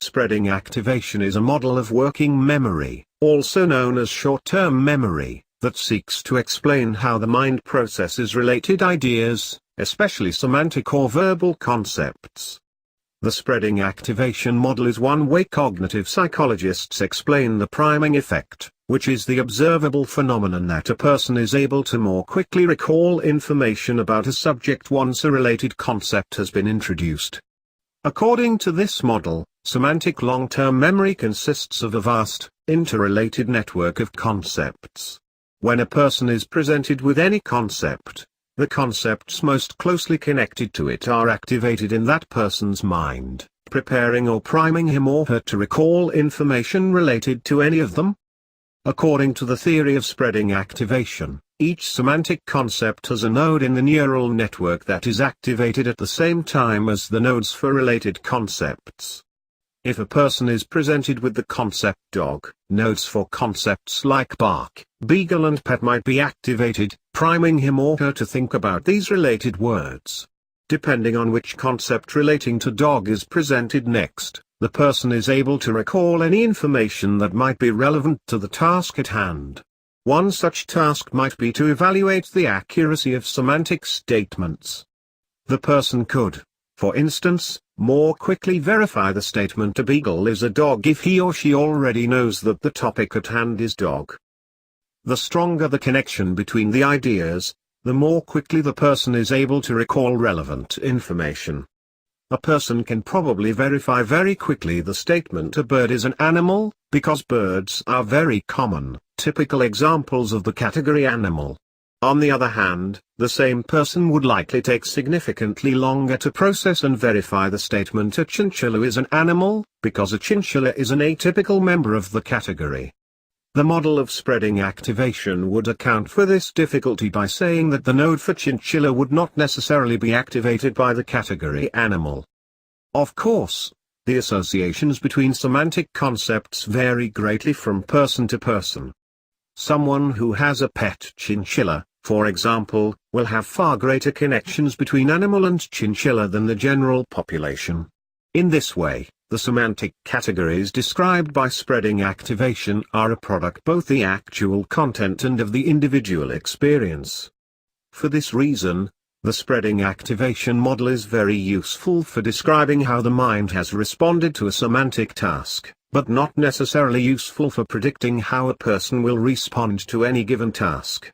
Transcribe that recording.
Spreading activation is a model of working memory, also known as short-term memory, that seeks to explain how the mind processes related ideas, especially semantic or verbal concepts. The spreading activation model is one way cognitive psychologists explain the priming effect, which is the observable phenomenon that a person is able to more quickly recall information about a subject once a related concept has been introduced. According to this model, semantic long-term memory consists of a vast, interrelated network of concepts. When a person is presented with any concept, the concepts most closely connected to it are activated in that person's mind, preparing or priming him or her to recall information related to any of them. According to the theory of spreading activation, each semantic concept has a node in the neural network that is activated at the same time as the nodes for related concepts. If a person is presented with the concept dog, nodes for concepts like bark, beagle and pet might be activated, priming him or her to think about these related words. Depending on which concept relating to dog is presented next, the person is able to recall any information that might be relevant to the task at hand. One such task might be to evaluate the accuracy of semantic statements. The person could, for instance, more quickly verify the statement a beagle is a dog if he or she already knows that the topic at hand is dog. The stronger the connection between the ideas, the more quickly the person is able to recall relevant information. A person can probably verify very quickly the statement a bird is an animal, because birds are very common, typical examples of the category animal. On the other hand, the same person would likely take significantly longer to process and verify the statement a chinchilla is an animal, because a chinchilla is an atypical member of the category. The model of spreading activation would account for this difficulty by saying that the node for chinchilla would not necessarily be activated by the category animal. Of course, the associations between semantic concepts vary greatly from person to person. Someone who has a pet chinchilla, for example, will have far greater connections between animal and chinchilla than the general population. In this way, the semantic categories described by spreading activation are a product both the actual content and of the individual experience. For this reason, the spreading activation model is very useful for describing how the mind has responded to a semantic task, but not necessarily useful for predicting how a person will respond to any given task.